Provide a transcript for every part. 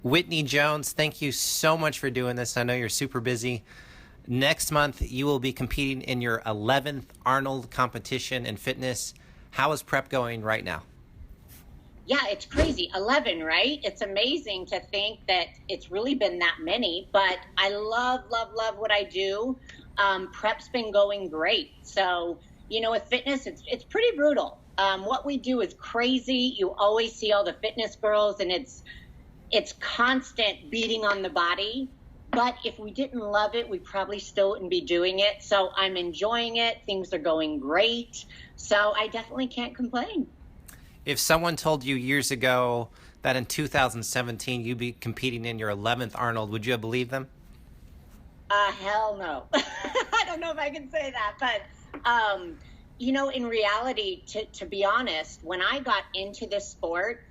Whitney Jones, thank you so much for doing this. I know you're super busy. Next month, you will be competing in your 11th Arnold competition in fitness. How is prep going right now? Yeah, it's crazy. 11, right? It's amazing to think that it's really been that many, but I love, love, love what I do. Prep's been going great. So, with fitness, it's pretty brutal. What we do is crazy. You always see all the fitness girls, and it's constant beating on the body. But if we didn't love it, we probably still wouldn't be doing it. So I'm enjoying it. Things are going great. So I definitely can't complain. If someone told you years ago that in 2017 you'd be competing in your 11th Arnold, would you have believed them? Hell no. I don't know if I can say that, but in reality, to be honest, when I got into this sport,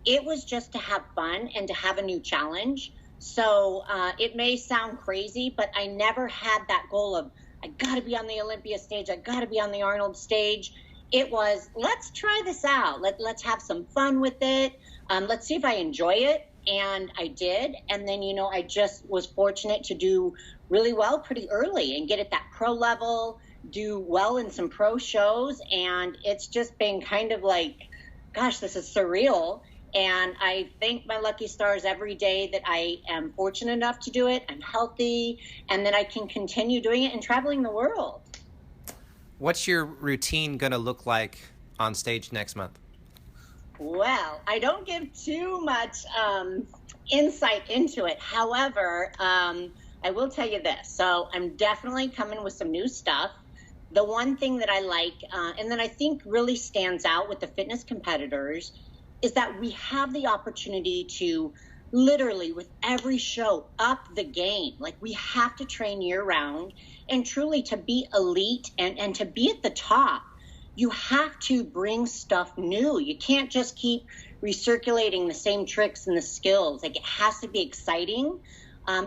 it was just to have fun and to have a new challenge. So it may sound crazy, but I never had that goal of, I got to be on the Olympia stage. I got to be on the Arnold stage. It was, let's try this out. Let's have some fun with it. Let's see if I enjoy it. And I did. And then, I just was fortunate to do really well pretty early and get at that pro level, do well in some pro shows. And it's just been kind of like, gosh, this is surreal. And I thank my lucky stars every day that I am fortunate enough to do it. I'm healthy, and then I can continue doing it and traveling the world. What's your routine going to look like on stage next month? Well, I don't give too much insight into it. However, I will tell you this. So I'm definitely coming with some new stuff. The one thing that I like, and that I think really stands out with the fitness competitors, is that we have the opportunity to literally, with every show, up the game. Like, we have to train year round, and truly to be elite and to be at the top, you have to bring stuff new. You can't just keep recirculating the same tricks and the skills. Like, it has to be exciting.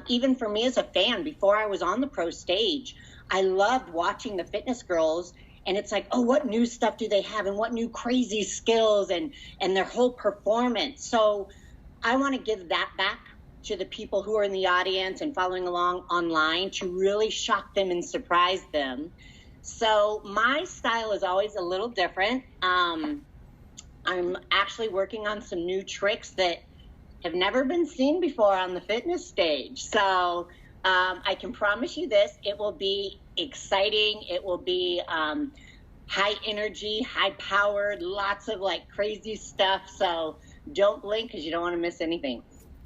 Even for me as a fan, before I was on the pro stage, I loved watching the fitness girls. And it's like, oh, what new stuff do they have, and what new crazy skills and their whole performance. So I want to give that back to the people who are in the audience and following along online to really shock them and surprise them. So my style is always a little different. I'm actually working on some new tricks that have never been seen before on the fitness stage. So I can promise you this, it will be exciting. It will be high energy, high powered, lots of crazy stuff. So don't blink because you don't want to miss anything.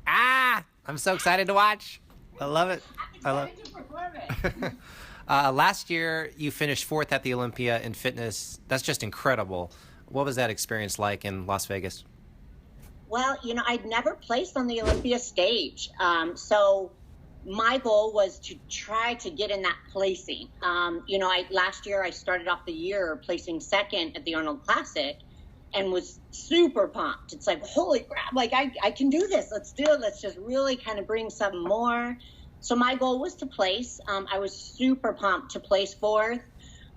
I'm so excited to watch. I love it. I'm excited to perform it. Last year, you finished fourth at the Olympia in fitness. That's just incredible. What was that experience like in Las Vegas? Well, I'd never placed on the Olympia stage. So my goal was to try to get in that placing. Last year I started off the year placing second at the Arnold Classic and was super pumped. It's like, holy crap, I can do this. Let's do it. Let's just really kind of bring something more. So my goal was to place. I was super pumped to place fourth.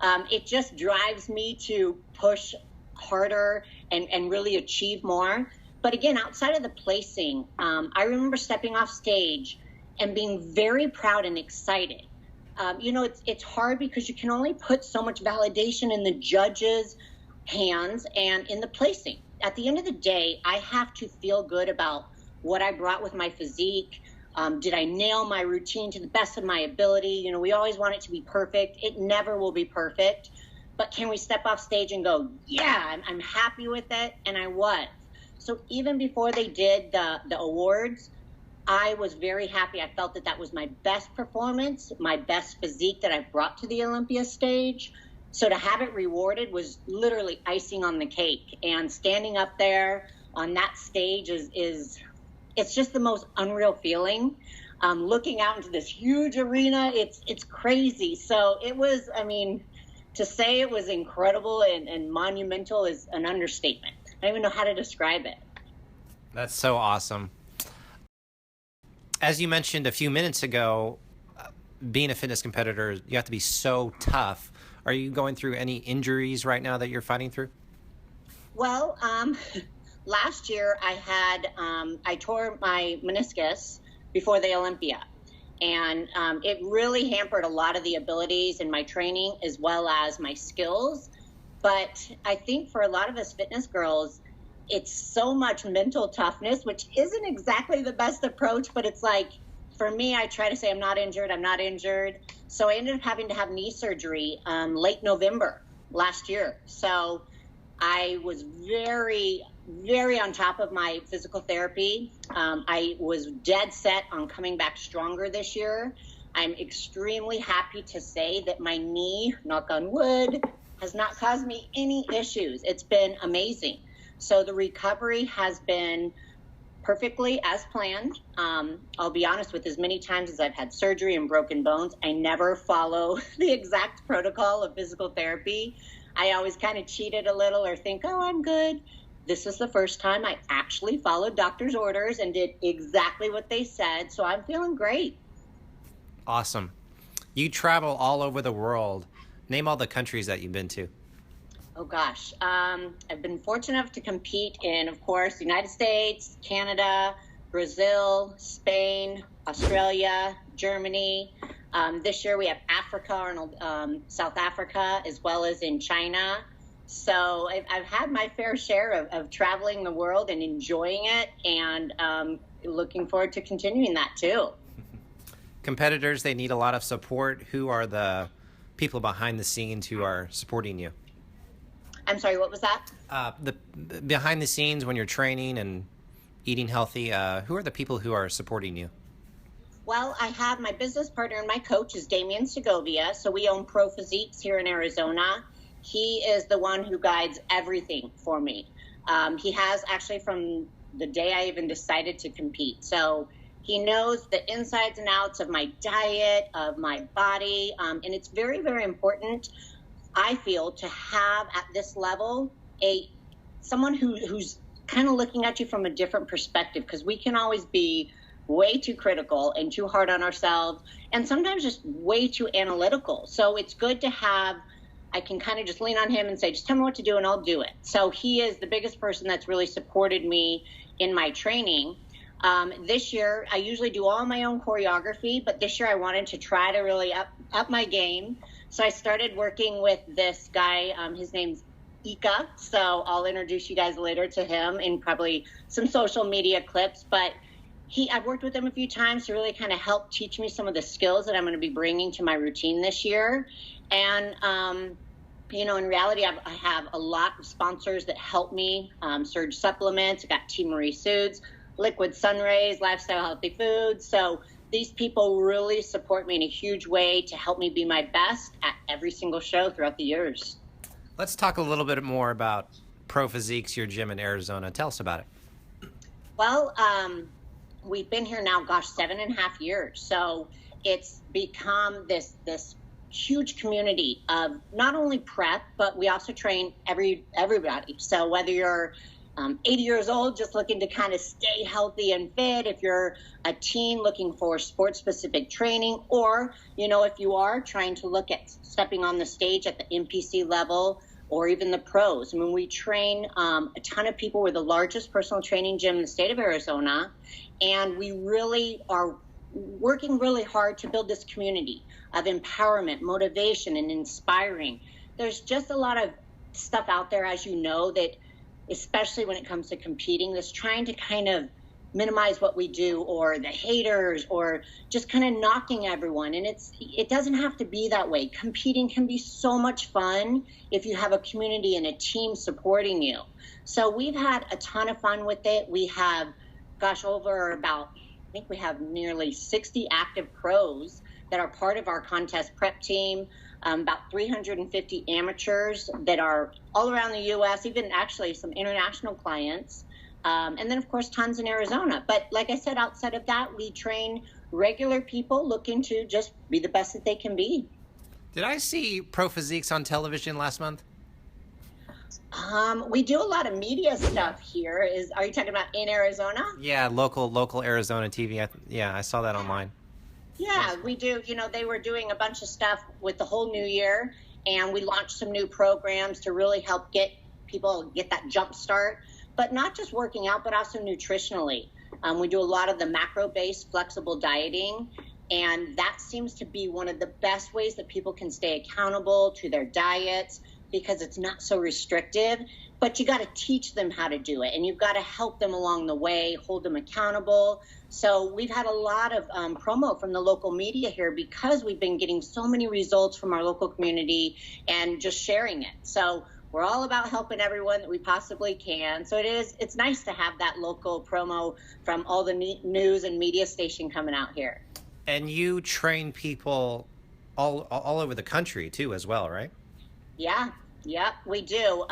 It just drives me to push harder and really achieve more. But again, outside of the placing, I remember stepping off stage and being very proud and excited. It's hard because you can only put so much validation in the judges' hands and in the placing. At the end of the day, I have to feel good about what I brought with my physique. Did I nail my routine to the best of my ability? We always want it to be perfect. It never will be perfect. But can we step off stage and go, yeah, I'm happy with it? And I was. So even before they did the awards, I was very happy. I felt that was my best performance, my best physique that I brought to the Olympia stage. So to have it rewarded was literally icing on the cake. And standing up there on that stage it's just the most unreal feeling. Looking out into this huge arena, it's crazy. So it was, to say it was incredible and monumental is an understatement. I don't even know how to describe it. That's so awesome. As you mentioned a few minutes ago, being a fitness competitor, you have to be so tough. Are you going through any injuries right now that you're fighting through? Well, last year I tore my meniscus before the Olympia. And it really hampered a lot of the abilities in my training as well as my skills. But I think for a lot of us fitness girls, it's so much mental toughness, which isn't exactly the best approach. But it's like, for me, I try to say I'm not injured. I'm not injured. So I ended up having to have knee surgery late November last year. So I was very, very on top of my physical therapy. I was dead set on coming back stronger this year. I'm extremely happy to say that my knee, knock on wood, has not caused me any issues. It's been amazing. So the recovery has been perfectly as planned. I'll be honest, with as many times as I've had surgery and broken bones, I never follow the exact protocol of physical therapy. I always kind of cheated a little or think, oh, I'm good. This is the first time I actually followed doctor's orders and did exactly what they said. So I'm feeling great. Awesome. You travel all over the world. Name all the countries that you've been to. Oh, gosh. I've been fortunate enough to compete in, of course, the United States, Canada, Brazil, Spain, Australia, Germany. This year we have Africa, Arnold, South Africa, as well as in China. So I've had my fair share of traveling the world and enjoying it, and looking forward to continuing that too. Competitors, they need a lot of support. Who are the people behind the scenes who are supporting you? I'm sorry, what was that? The behind the scenes when you're training and eating healthy, who are the people who are supporting you? Well, I have my business partner and my coach is Damian Segovia. So we own Pro Physiques here in Arizona. He is the one who guides everything for me. He has actually from the day I even decided to compete. So he knows the insides and outs of my diet, of my body. And it's very, very important, I feel, to have at this level someone who's kind of looking at you from a different perspective, because we can always be way too critical and too hard on ourselves, and sometimes just way too analytical. So it's good to have, I can kind of just lean on him and say, just tell me what to do and I'll do it. So he is the biggest person that's really supported me in my training. This year, I usually do all my own choreography, but this year I wanted to try to really up my game. So I started working with this guy. His name's Ika. So I'll introduce you guys later to him in probably some social media clips. But I've worked with him a few times to really kind of help teach me some of the skills that I'm going to be bringing to my routine this year. And, in reality, I have a lot of sponsors that help me. Surge Supplements, I got T. Marie Suits, Liquid Sunrays, Lifestyle Healthy Foods. So these people really support me in a huge way to help me be my best at every single show throughout the years. Let's talk a little bit more about Pro Physiques, your gym in Arizona. Tell us about it. Well, we've been here now, 7.5 years. So it's become this huge community of not only prep, but we also train everybody. So whether you're 80 years old, just looking to kind of stay healthy and fit, if you're a teen looking for sports-specific training, or, if you are trying to look at stepping on the stage at the NPC level or even the pros. I mean, we train a ton of people. We're the largest personal training gym in the state of Arizona, and we really are working really hard to build this community of empowerment, motivation, and inspiring. There's just a lot of stuff out there, as you know, that especially when it comes to competing, that's trying to kind of minimize what we do, or the haters, or just kind of knocking everyone. And it doesn't have to be that way. Competing can be so much fun if you have a community and a team supporting you. So we've had a ton of fun with it. We have, I think we have nearly 60 active pros that are part of our contest prep team. About 350 amateurs that are all around the U.S., even actually some international clients. And then, of course, tons in Arizona. But like I said, outside of that, we train regular people looking to just be the best that they can be. Did I see Pro Physiques on television last month? We do a lot of media stuff here. Are you talking about in Arizona? Yeah, local Arizona TV. I saw that online. Yeah, we do. They were doing a bunch of stuff with the whole new year, and we launched some new programs to really help get that jump start. but not just working out, but also nutritionally. We do a lot of the macro-based flexible dieting, and that seems to be one of the best ways that people can stay accountable to their diets because it's not so restrictive. But you got to teach them how to do it, and you've got to help them along the way, hold them accountable. So we've had a lot of promo from the local media here because we've been getting so many results from our local community and just sharing it. So we're all about helping everyone that we possibly can. So it's nice to have that local promo from all the news and media station coming out here. And you train people all over the country too, as well, right? Yeah. Yep, we do.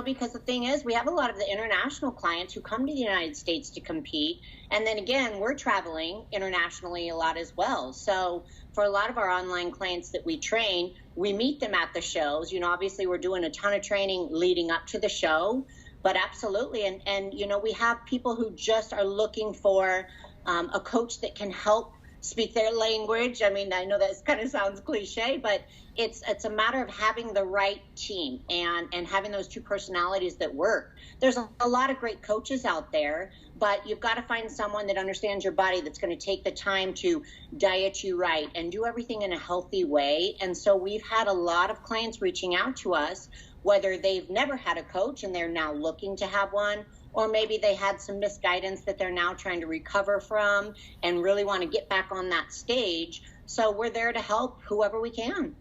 Because the thing is, we have a lot of the international clients who come to the United States to compete. And then again, we're traveling internationally a lot as well. So for a lot of our online clients that we train, we meet them at the shows. Obviously we're doing a ton of training leading up to the show, but absolutely. And we have people who just are looking for a coach that can help speak their language. I mean, I know that kind of sounds cliche, but it's a matter of having the right team and having those two personalities that work. There's a lot of great coaches out there, but you've got to find someone that understands your body, that's going to take the time to diet you right and do everything in a healthy way. And so we've had a lot of clients reaching out to us, whether they've never had a coach and they're now looking to have one, or maybe they had some misguidance that they're now trying to recover from and really want to get back on that stage. So we're there to help whoever we can.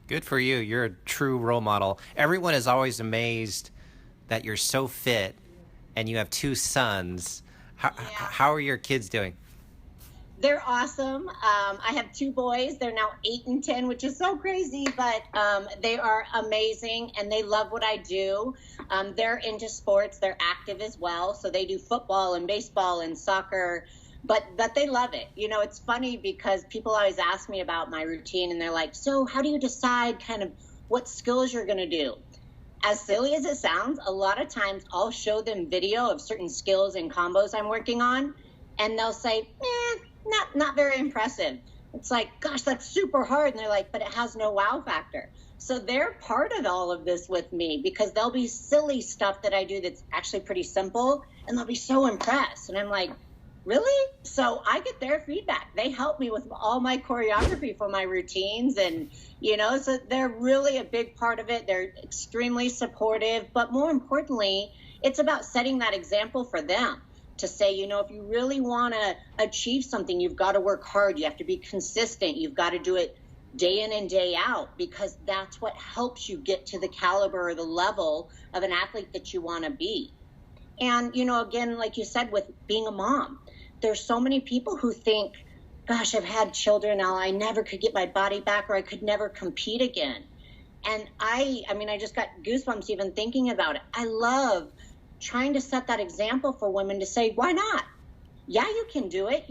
Good for you. You're a true role model. Everyone is always amazed that you're so fit and you have two sons. How are your kids doing? They're awesome. I have two boys. They're now 8 and 10, which is so crazy, but they are amazing and they love what I do. They're into sports. They're active as well. So they do football and baseball and soccer, but they love it. It's funny because people always ask me about my routine and they're like, so how do you decide kind of what skills you're going to do? As silly as it sounds, a lot of times I'll show them video of certain skills and combos I'm working on, and they'll say, not very impressive. It's like, gosh, that's super hard. And they're like, but it has no wow factor. So they're part of all of this with me because there'll be silly stuff that I do that's actually pretty simple, and they'll be so impressed. And I'm like, really? So I get their feedback. They help me with all my choreography for my routines. And, so they're really a big part of it. They're extremely supportive. But more importantly, it's about setting that example for them to say, if you really want to achieve something, you've got to work hard. You have to be consistent. You've got to do it day in and day out, because that's what helps you get to the caliber or the level of an athlete that you want to be. And, again, like you said, with being a mom, there's so many people who think, gosh, I've had children now, I never could get my body back, or I could never compete again. And I just got goosebumps even thinking about it. I love trying to set that example for women to say, why not? Yeah, you can do it.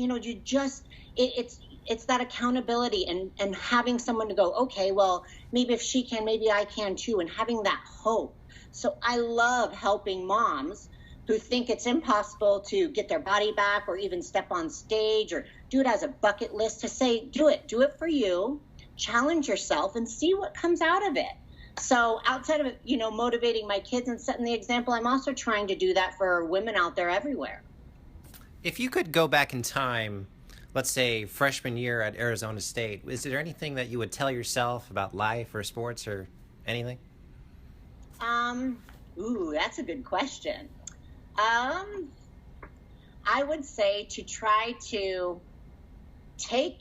It's that accountability and having someone to go, okay, well, maybe if she can, maybe I can too, and having that hope. So I love helping moms who think it's impossible to get their body back or even step on stage or do it as a bucket list, to say, do it for you, challenge yourself and see what comes out of it. So outside of, motivating my kids and setting the example, I'm also trying to do that for women out there everywhere. If you could go back in time, let's say freshman year at Arizona State, is there anything that you would tell yourself about life or sports or anything? That's a good question. I would say to try to take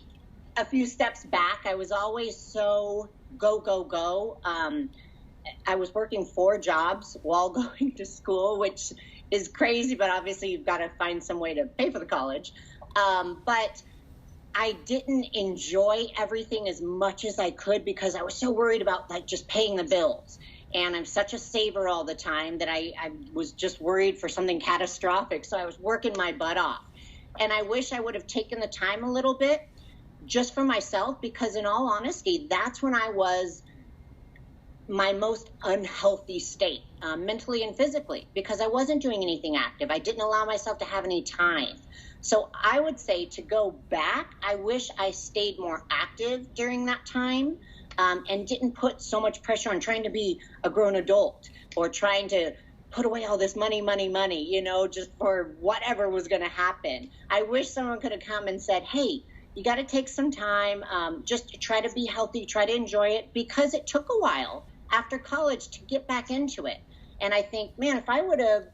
a few steps back. I was always so go. I was working 4 jobs while going to school, which is crazy, but obviously you've got to find some way to pay for the college. But I didn't enjoy everything as much as I could because I was so worried about just paying the bills. And I'm such a saver all the time that I was just worried for something catastrophic. So I was working my butt off. And I wish I would have taken the time a little bit just for myself, because in all honesty, that's when I was my most unhealthy state, mentally and physically, because I wasn't doing anything active. I didn't allow myself to have any time. So I would say, to go back, I wish I stayed more active during that time, and didn't put so much pressure on trying to be a grown adult or trying to put away all this money, you know, just for whatever was going to happen. I wish someone could have come and said, hey, you got to take some time, just try to be healthy, try to enjoy it, because it took a while after college to get back into it. And I think, man, if I would have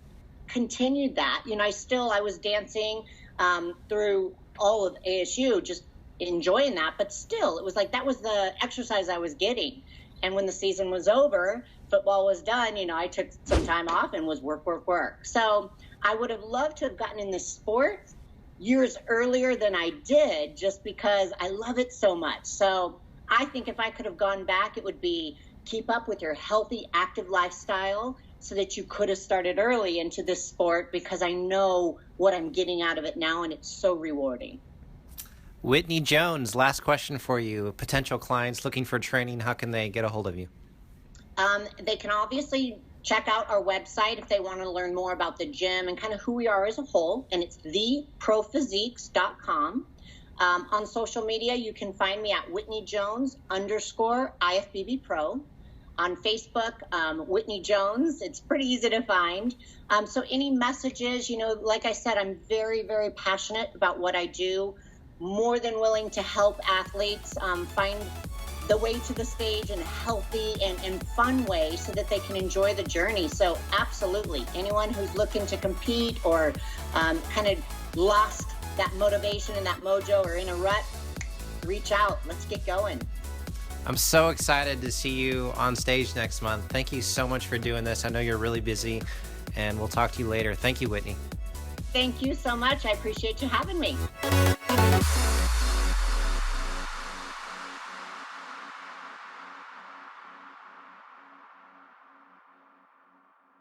continued that, you know, I was dancing through all of ASU, just enjoying that, but still, it was like that was the exercise I was getting. And when the season was over, football was done, you know, I took some time off and was work. So I would have loved to have gotten in this sport years earlier than I did, just because I love it so much. So I think if I could have gone back, it would be keep up with your healthy, active lifestyle so that you could have started early into this sport, because I know what I'm getting out of it now, and it's so rewarding. Whitney Jones, last question for you. Potential clients looking for training, how can they get a hold of you? They can obviously check out our website if they want to learn more about the gym and kind of who we are as a whole, and it's theprofysiques.com. On social media, you can find me at Whitney Jones _IFBB Pro. On Facebook, Whitney Jones. It's pretty easy to find. So any messages, you know, like I said, I'm very, very passionate about what I do. More than willing to help athletes find the way to the stage in a healthy and fun way so that they can enjoy the journey. So absolutely, anyone who's looking to compete or kind of lost that motivation and that mojo or in a rut, reach out. Let's get going. I'm so excited to see you on stage next month. Thank you so much for doing this. I know you're really busy, and we'll talk to you later. Thank you, Whitney. Thank you so much. I appreciate you having me.